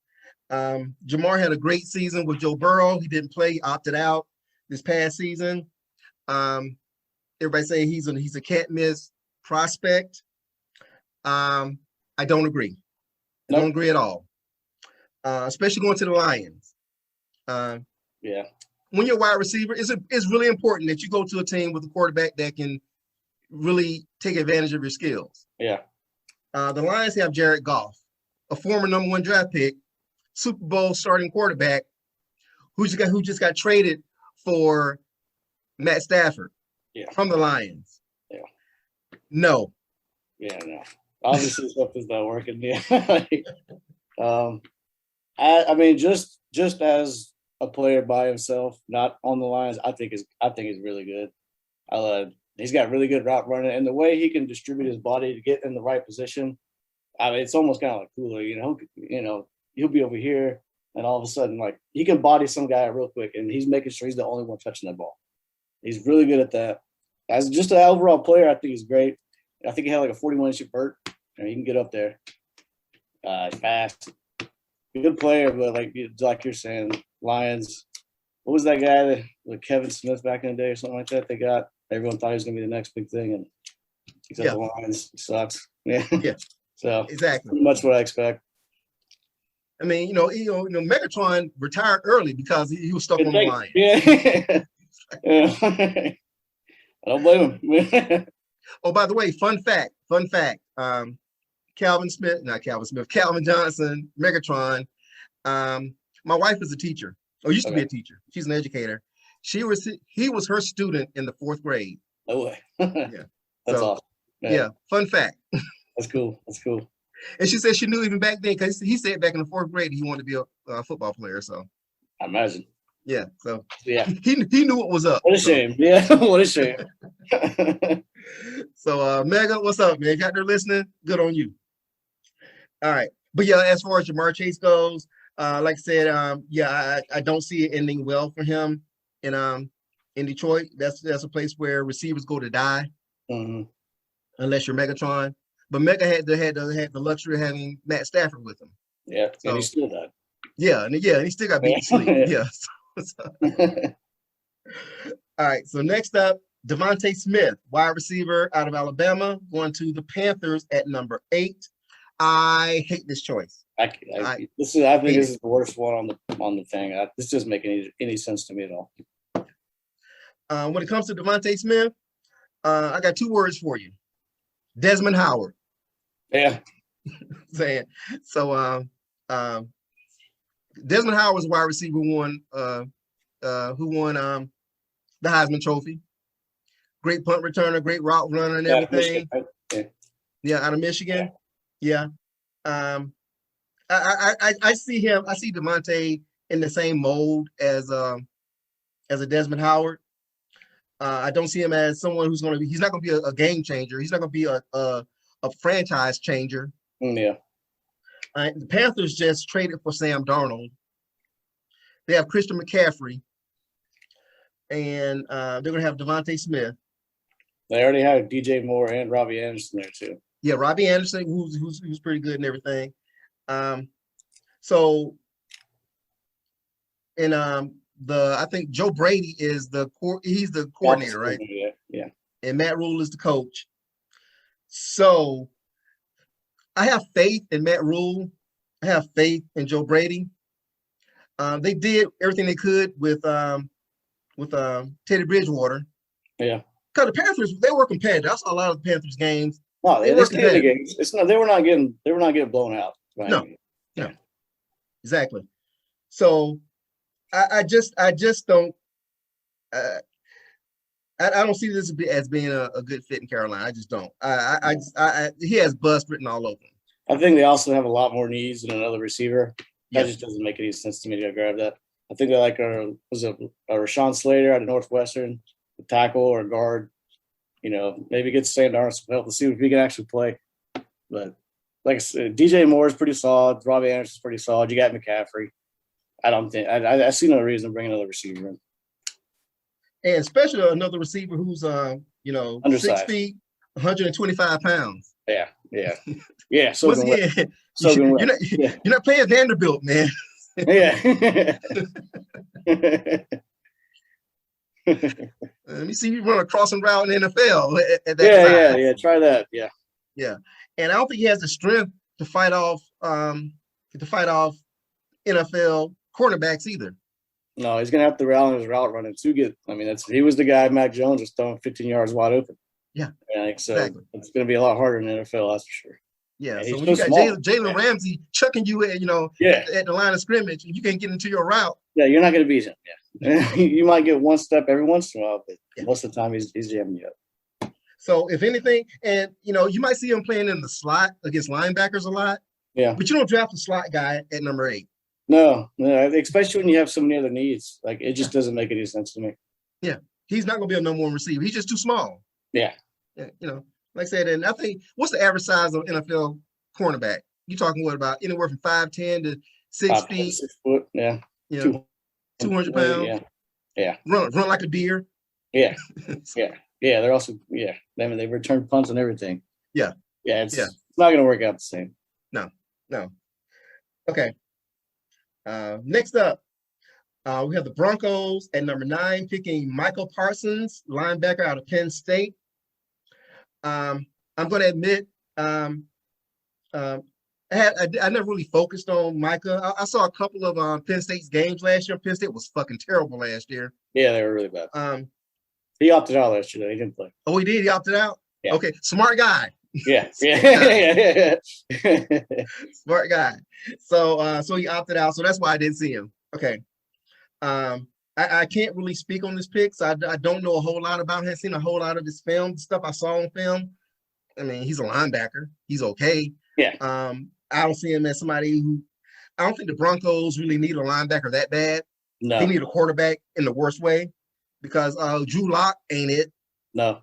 Jamar had a great season with Joe Burrow. He didn't play, opted out this past season. Everybody say he's a can't miss prospect. I don't agree. I don't agree at all. Especially going to the Lions. Yeah. When you're a wide receiver, it's really important that you go to a team with a quarterback that can really take advantage of your skills. Yeah. The Lions have Jared Goff, a former number 1 draft pick, Super Bowl starting quarterback, who just got traded for Matt Stafford from the Lions. Yeah. No. Yeah, no. Obviously, something's not working. Yeah. I mean, just as a player by himself, not on the Lions, I think he's really good. He's got really good route running, and the way he can distribute his body to get in the right position, I mean, it's almost kind of like Cooler. He'll be over here, and all of a sudden, like, he can body some guy real quick, and he's making sure he's the only one touching that ball. He's really good at that. As just an overall player, I think he's great. I think he had like a 41-inch vert, and he can get up there. Fast. Good player, but like you're saying, Lions. What was that guy with Kevin Smith back in the day or something like that? They got everyone thought he was going to be the next big thing, and except the Lions sucks. Yeah. So exactly, pretty much what I expect. I mean, Megatron retired early because he was stuck on the Lions. Yeah. Yeah. I don't blame him. Oh, by the way, fun fact. Calvin Johnson, Megatron. My wife is a teacher, or used to be a teacher. She's an educator. He was her student in the 4th grade. No way. Yeah. That's awesome. Yeah, fun fact. That's cool. And she said she knew even back then, because he said back in the 4th grade he wanted to be a football player. So I imagine. Yeah. So yeah, he knew what was up. What a shame. Yeah, what a shame. So Mega, what's up, man? Got there listening? Good on you. All right. But yeah, as far as Jamar Chase goes, like I said, I don't see it ending well for him in Detroit. That's a place where receivers go to die, unless you're Megatron. But Mega had the luxury of having Matt Stafford with him. Yeah, so, and he still died. Yeah, and he still got beat to sleep. Yeah. All right. So next up, Devontae Smith, wide receiver out of Alabama, going to the Panthers at number 8. I hate this choice. I think this is the worst one on the thing. This doesn't make any sense to me at all. When it comes to Devontae Smith, I got 2 words for you: Desmond Howard. Yeah. Saying so. Desmond Howard was a wide receiver who won the Heisman Trophy. Great punt returner, great route runner, and everything. Yeah, out of Michigan. Yeah. I see him. I see Devontae in the same mold as a Desmond Howard. I don't see him as someone who's going to be. He's not going to be a game changer. He's not going to be a franchise changer. Yeah. The Panthers just traded for Sam Darnold. They have Christian McCaffrey, and they're going to have Devontae Smith. They already have DJ Moore and Robbie Anderson there too. Yeah, Robbie Anderson, who's pretty good and everything. I think Joe Brady is he's the coordinator, right? Yeah. And Matt Rule is the coach. So I have faith in Matt Rule. I have faith in Joe Brady. They did everything they could with Teddy Bridgewater. Yeah. Because the Panthers, they were competitive. I saw a lot of the Panthers games. No, They they were stayed in the competitive. games. It's not. They were not getting blown out. Right? No, Yeah. no, exactly. So I just don't. I don't see this as being a good fit in Carolina. I just don't. He has bust written all over him. I think they also have a lot more needs than another receiver. That Yeah. just doesn't make any sense to me to grab that. I think they like a Rashawn Slater out of Northwestern, a tackle or a guard. You know, maybe get Sam Darnold some help to see if he can actually play. But like I said, DJ Moore is pretty solid. Robbie Anderson's pretty solid. You got McCaffrey. I don't think I see no reason to bring another receiver in. And especially another receiver who's Undersized. 6 feet, 125 pounds. Yeah. So Once again, you're not playing Vanderbilt, man. Yeah. Let me see you run a crossing route in the NFL at that size. Yeah. Try that. Yeah. And I don't think he has the strength to fight off NFL cornerbacks either. No, he's gonna have to rally his route running to get. I mean, he was the guy Mac Jones was throwing 15 yards wide open. Yeah. So exactly. It's gonna be a lot harder in the NFL, that's for sure. Yeah. So when you got Jalen Ramsey chucking you at the line of scrimmage, and you can't get into your route. Yeah, you're not gonna beat him. Yeah. You might get one step every once in a while, but most of the time he's jamming you up. So if anything, and you might see him playing in the slot against linebackers a lot. Yeah. But you don't draft a slot guy at number 8. No, especially when you have so many other needs. Like it just doesn't make any sense to me. Yeah. He's not gonna be a number 1 receiver. He's just too small. Yeah. Like I said, and I think what's the average size of NFL cornerback? You're talking what about anywhere from 5'10" to 6 feet? 6 foot, yeah. 200 pounds. Yeah. Run like a deer. Yeah. Yeah. They're also I mean they return punts and everything. Yeah. It's not gonna work out the same. No. Okay. Next up, we have the Broncos at number 9 picking Michael Parsons, linebacker out of Penn State. I'm going to admit, I never really focused on Micah. I saw a couple of Penn State's games last year. Penn State was fucking terrible last year. Yeah, they were really bad. He opted out last year. Though. He didn't play. Oh, he did. He opted out. Yeah. Okay, smart guy. Yeah. Smart guy. So he opted out. So that's why I didn't see him. Okay. I can't really speak on this pick, so I don't know a whole lot about him. I haven't seen a whole lot of his film, stuff I saw on film. I mean, he's a linebacker. He's okay. Yeah. I don't see him as somebody who – I don't think the Broncos really need a linebacker that bad. No. They need a quarterback in the worst way because Drew Lock ain't it. No.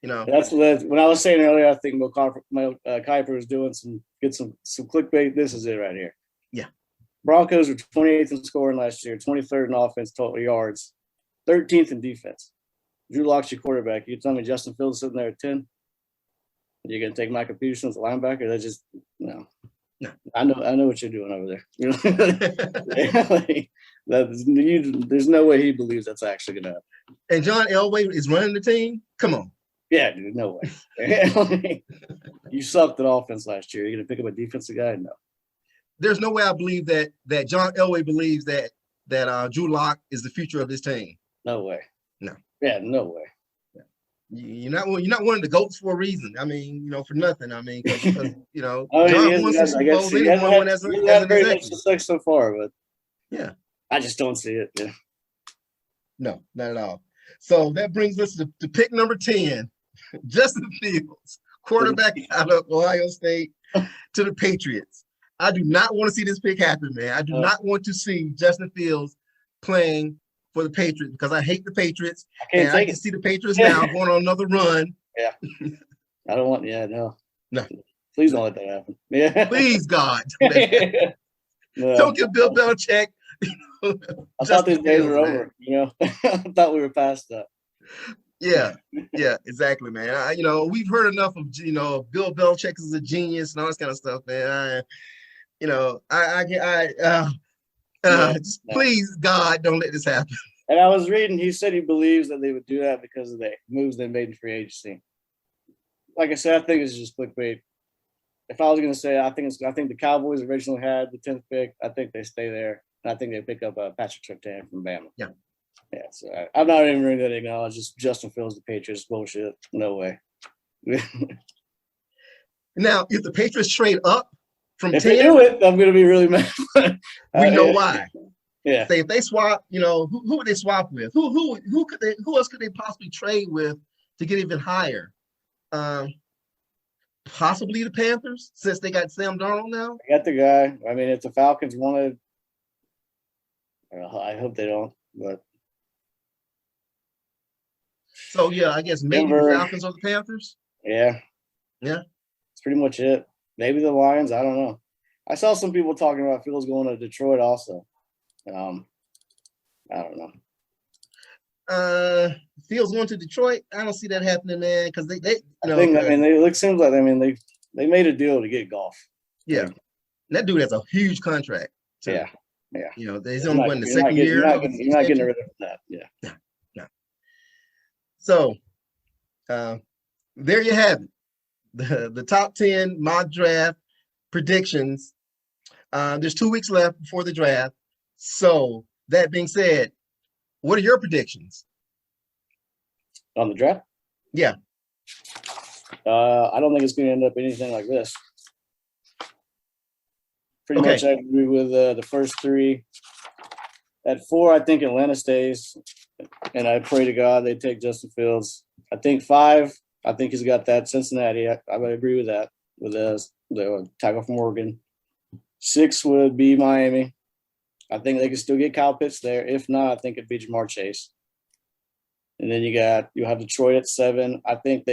That's when I was saying earlier, I think Kiper was doing some clickbait. This is it right here. Yeah. Broncos were 28th in scoring last year, 23rd in offense, total yards, 13th in defense. Drew Lock's your quarterback. You tell me Justin Fields sitting there at 10? You're going to take Michael Peterson as a linebacker? That's just no. I know what you're doing over there. There's no way he believes that's actually going to happen. And John Elway is running the team? Come on. Yeah, dude, no way. You sucked at offense last year. You're going to pick up a defensive guy? No. There's no way I believe that John Elway believes that Drew Lock is the future of this team. No way. No. Yeah, no way. You're not one of the GOATs for a reason. I mean, for nothing. I mean, because John won some Super Bowls. He won one as an executive. Success so far, but yeah, I just don't see it. Yeah. No, not at all. So that brings us to pick number 10, Justin Fields, quarterback out of Ohio State, to the Patriots. I do not want to see this pick happen, man. I do not want to see Justin Fields playing for the Patriots because I hate the Patriots. I can see the Patriots now going on another run. Yeah. I don't want, no. Please don't let that happen. Yeah. Please, God. Don't give Bill Belichick. I thought these days were over, I thought we were past that. Yeah, exactly, man. We've heard enough of, Bill Belichick is a genius and all this kind of stuff, man. Please, God, don't let this happen. And I was reading, he said he believes that they would do that because of the moves they made in free agency. Like I said, I think it's just clickbait. if I was going to say, I think the Cowboys originally had the 10th pick. I think they stay there. And I think they pick up Patrick Surtain from Bama. Yeah. Yeah. So I'm not even going to acknowledge just Justin Fields, the Patriots bullshit. No way. Now, if the Patriots trade up from If 10, they do it, I'm going to be really mad. we know why. Yeah. Say if they swap, who would they swap with? Who else could they possibly trade with to get even higher? Possibly the Panthers, since they got Sam Darnold now. I got the guy. I mean, if the Falcons wanted, I hope they don't. But so yeah, I guess maybe Denver, the Falcons or the Panthers. Yeah. That's pretty much it. Maybe the Lions. I don't know. I saw some people talking about Fields going to Detroit also. I don't know. Fields going to Detroit. I don't see that happening, man. Because they seems like they made a deal to get Goff. Yeah, and that dude has a huge contract. Too. Yeah. He's only in the second year. You're not getting rid of that. Yeah. No. So, there you have it. The top 10 mock draft predictions. There's 2 weeks left before the draft. So that being said, what are your predictions on the draft? Yeah. I don't think it's going to end up anything like this. Pretty much, I agree with the first 3. At 4, I think Atlanta stays, and I pray to God they take Justin Fields. I think 5. I think he's got that Cincinnati. I would agree with that, with the tackle from Oregon. 6 would be Miami. I think they can still get Kyle Pitts there. If not, I think it'd be Jamar Chase. And then you have Detroit at 7. I think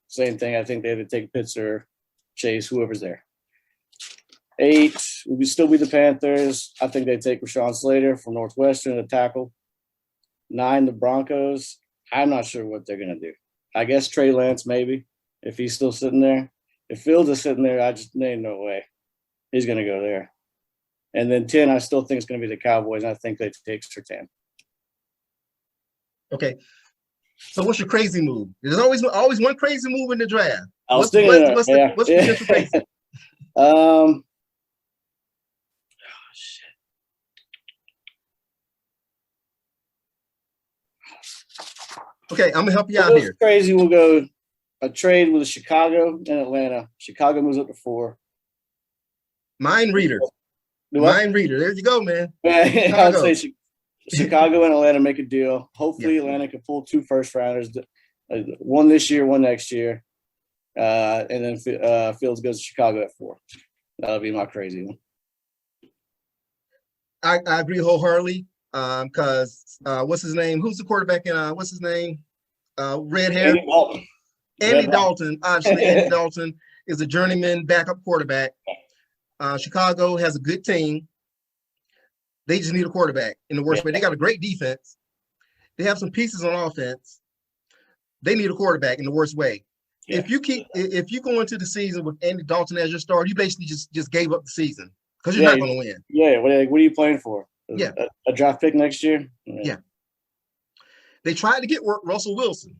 same thing. I think they would take Pitts or Chase, whoever's there. 8 would still be the Panthers. I think they take Rashawn Slater from Northwestern, the tackle. 9, the Broncos. I'm not sure what they're going to do. I guess Trey Lance, maybe, if he's still sitting there. If Fields is sitting there, ain't no way he's going to go there. And then 10, I still think it's going to be the Cowboys, and I think they take Surtain. Okay. So what's your crazy move? There's always one crazy move in the draft. What's potential crazy? Okay, I'm gonna help you out here. Crazy. We'll go a trade with Chicago and Atlanta. Chicago moves up to 4. Mind reader. Mind reader. There you go, man. I would say Chicago and Atlanta make a deal. Hopefully, Atlanta can pull 2 first-rounders, one this year, one next year, and then Fields goes to Chicago at 4. That'll be my crazy one. I agree wholeheartedly. Because what's his name? Who's the quarterback in what's his name? Red hair. Andy Dalton. Obviously, Andy Dalton is a journeyman backup quarterback. Chicago has a good team. They just need a quarterback in the worst way. They got a great defense. They have some pieces on offense. They need a quarterback in the worst way. Yeah. If you go into the season with Andy Dalton as your starter, you basically just gave up the season because you're not going to win. Yeah. What are you playing for? Yeah. A draft pick next year? Yeah. They tried to get Russell Wilson.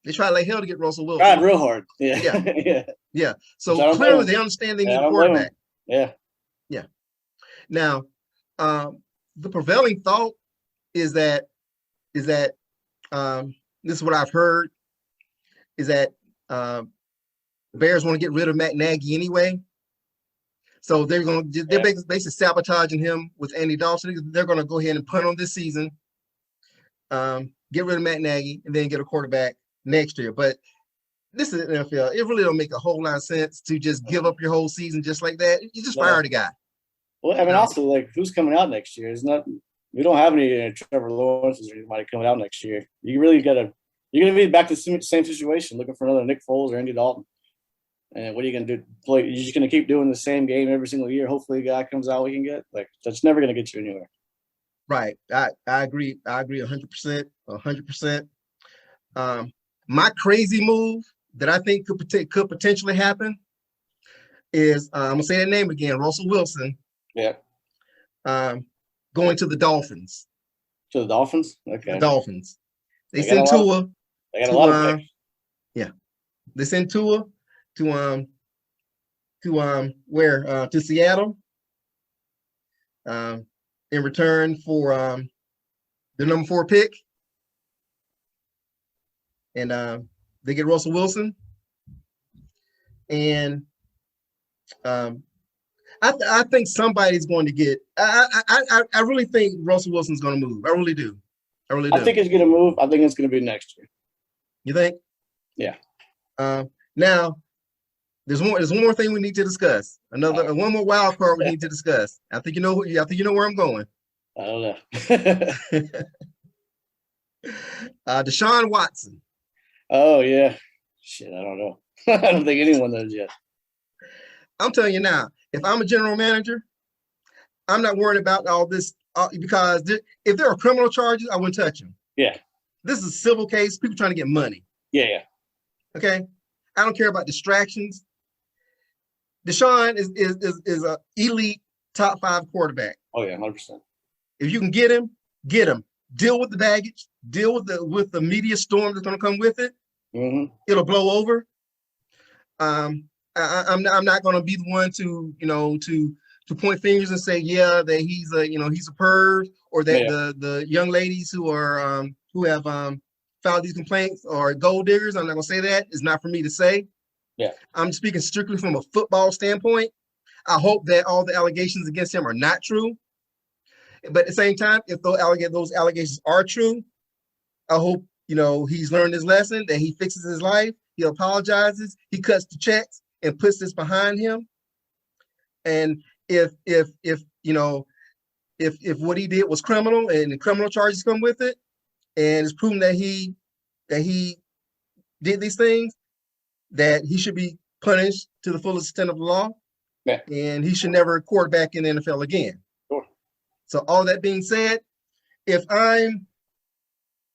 They tried like hell to get Russell Wilson. Tried real hard. Yeah. Yeah. So clearly they understand they need a quarterback. Yeah. Now, the prevailing thought is that this is what I've heard, is that Bears want to get rid of Matt Nagy anyway. So they're basically sabotaging him with Andy Dalton. They're going to go ahead and punt on this season, get rid of Matt Nagy, and then get a quarterback next year. But this is the NFL. It really don't make a whole lot of sense to just give up your whole season just like that. You just fire the guy. Well, I mean, also, like, who's coming out next year? We don't have any Trevor Lawrence or anybody coming out next year. You're going to be back to the same situation, looking for another Nick Foles or Andy Dalton. And what are you going to do? You're just going to keep doing the same game every single year. Hopefully, a guy comes out we can get. Like, that's never going to get you anywhere. Right. I agree. I agree 100%. 100%. My crazy move that I think could potentially happen is I'm going to say that name again, Russell Wilson. Yeah. Going to the Dolphins. To the Dolphins? Okay. The Dolphins. They send Tua. They got a lot of picks. Yeah. They send Tua to to where to Seattle in return for the number 4 pick, and they get Russell Wilson, and I think somebody's going to get. I really think Russell Wilson's going to move. I really do. I really do. I think it's going to move. I think it's going to be next year. You think? Yeah. Now, there's one more thing we need to discuss. One more wild card we need to discuss. I think you know where I'm going. I don't know. Deshaun Watson. Oh yeah. Shit, I don't know. I don't think anyone knows yet. I'm telling you now, if I'm a general manager, I'm not worried about all this because if there are criminal charges, I wouldn't touch them. Yeah. This is a civil case. People trying to get money. Yeah. Okay. I don't care about distractions. Deshaun is an elite top 5 quarterback. Oh yeah, 100%. If you can get him, get him. Deal with the baggage. Deal with the media storm that's going to come with it. Mm-hmm. It'll blow over. I'm not going to be the one to point fingers and say that he's a perv, or that the young ladies who have filed these complaints are gold diggers. I'm not going to say that. It's not for me to say. Yeah. I'm speaking strictly from a football standpoint. I hope that all the allegations against him are not true. But at the same time, if those allegations are true, I hope he's learned his lesson, that he fixes his life, he apologizes, he cuts the checks and puts this behind him. And if what he did was criminal and the criminal charges come with it, and it's proven that he did these things, that he should be punished to the fullest extent of the law. Yeah. And he should never quarterback in the NFL again. Sure. So all that being said, if I'm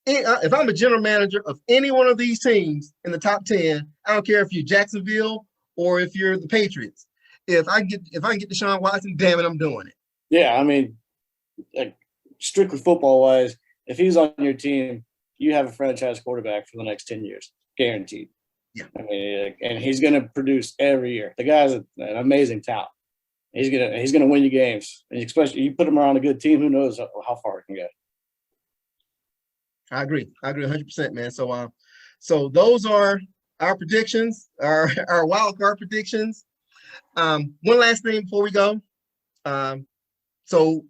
a general manager of any one of these teams in the top 10, I don't care if you're Jacksonville or if you're the Patriots. If I can get Deshaun Watson, damn it, I'm doing it. Yeah, I mean, like, strictly football wise, if he's on your team, you have a franchise quarterback for the next 10 years, guaranteed. Yeah. I mean, and he's going to produce every year. The guy's an amazing talent. He's gonna win you games, and especially you put him around a good team. Who knows how far it can go? I agree 100%, man. So those are our predictions, our wild card predictions. One last thing before we go. So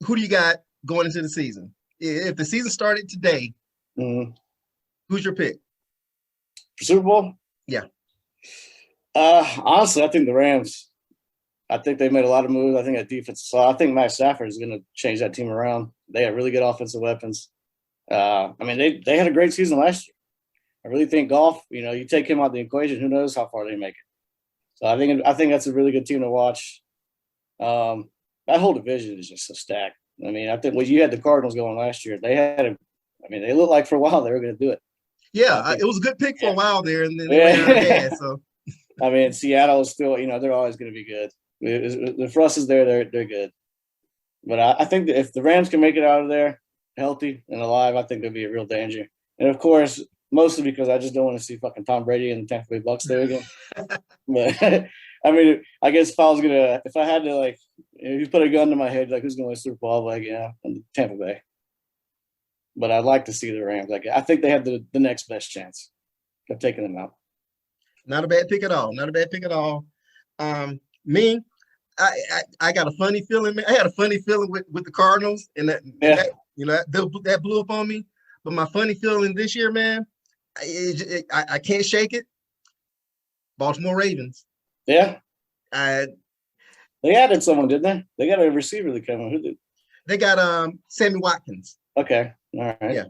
who do you got going into the season? If the season started today, who's your pick for Super Bowl? Yeah. Honestly, I think the Rams. I think they made a lot of moves. I think that defense. So I think Matt Stafford is going to change that team around. They have really good offensive weapons. I mean, they had a great season last year. I really think Goff. You take him out of the equation, who knows how far they make it. So I think that's a really good team to watch. That whole division is just so stacked. I mean, I think you had the Cardinals going last year. They looked like for a while they were going to do it. Yeah, it was a good pick for a while there, and then they ran out of gas. So I mean, Seattle is still, they're always going to be good. If Russ is there, they're good. But I think that if the Rams can make it out of there healthy and alive, I think they'll be a real danger. And of course, mostly because I just don't want to see fucking Tom Brady and the Tampa Bay Bucks there again. But I mean, I guess if I had to, if you put a gun to my head, who's going to win Super Bowl? Tampa Bay. But I'd like to see the Rams. I think they have the next best chance of taking them out. Not a bad pick at all. Me, I got a funny feeling, man. I had a funny feeling with the Cardinals, and that blew up on me. But my funny feeling this year, man, I can't shake it. Baltimore Ravens. Yeah. They added someone, didn't they? They got a receiver that came in. Who did? They got Sammy Watkins. Okay. All right. Yeah.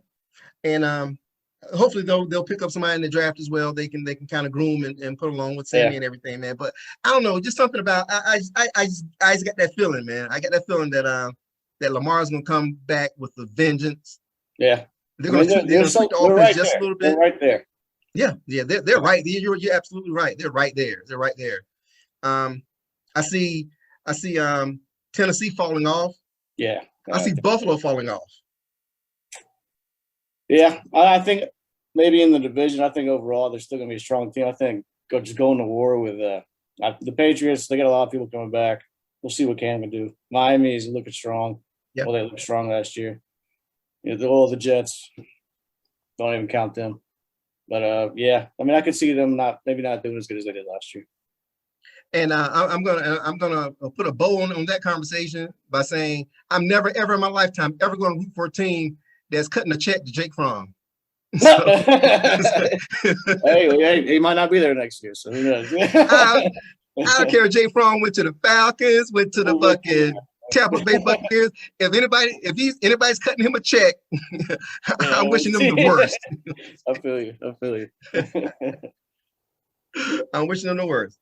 And hopefully they'll pick up somebody in the draft as well. They can kind of groom and put along with Sammy and everything, man. But I don't know, just something about I just got that feeling, man. I got that feeling that Lamar's gonna come back with a vengeance. Yeah. They're gonna tweak the offense just a little bit. They're right there. Yeah, they're right. You're absolutely right. They're right there. I see Tennessee falling off. Yeah. I see Buffalo falling off. Yeah, I think maybe in the division, I think overall they're still going to be a strong team. I think just going to war with The Patriots, they got a lot of people coming back. We'll see what Cam can do. Miami is looking strong. Yep. Well, they looked strong last year. The Jets, don't even count them. But yeah, I mean, I could see them maybe not doing as good as they did last year. And I'm gonna put a bow on that conversation by saying I'm never ever in my lifetime ever going to root for a team that's cutting a check to Jake Fromm. So, hey, he might not be there next year, so who knows? I don't care if Jake Fromm went to the Falcons, went to the fucking Tampa Bay Buccaneers. If anybody's cutting him a check, I'm wishing them the worst. I feel you. I'm wishing them the worst.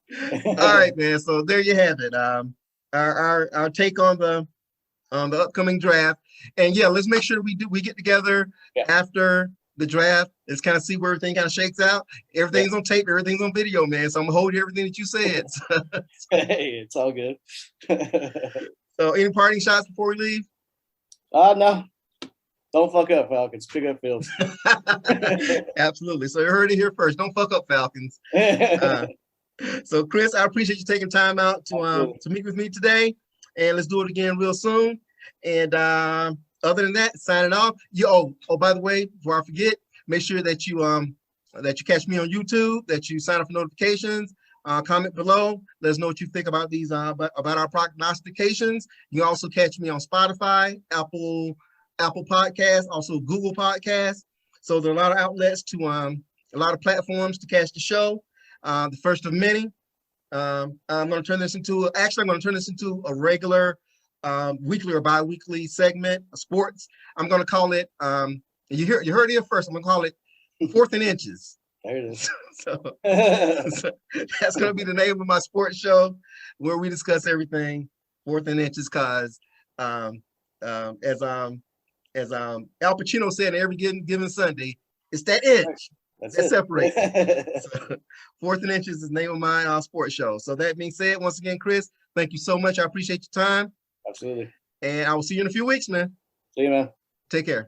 All right, man. So there you have it. Our take on the upcoming draft. And yeah, let's make sure we get together after the draft. Let's kind of see where everything kind of shakes out. Everything's on tape, everything's on video, man. So I'm gonna hold everything that you said. Hey, it's all good. So any parting shots before we leave? No. Don't fuck up, Falcons. Pick up Fields. Absolutely. So you heard it here first. Don't fuck up, Falcons. So Chris, I appreciate you taking time out to meet with me today. And let's do it again real soon. And other than that, signing off. By the way, before I forget, make sure that you catch me on YouTube, that you sign up for notifications. Comment below. Let us know what you think about these about our prognostications. You can also catch me on Spotify, Apple Podcasts, also Google Podcasts. So there are a lot of outlets to a lot of platforms to catch the show. The first of many. I'm going to turn this into a regular weekly or bi-weekly segment of sports. I'm going to call it. You heard it here first. I'm going to call it 4th and Inches. There it is. So that's going to be the name of my sports show, where we discuss everything 4th and Inches. Cause as Al Pacino said, every given Sunday, it's that inch that separates. So, 4th and Inches is the name of my sports show. So that being said, once again, Chris, thank you so much. I appreciate your time. Absolutely. And I will see you in a few weeks, man. See you, man. Take care.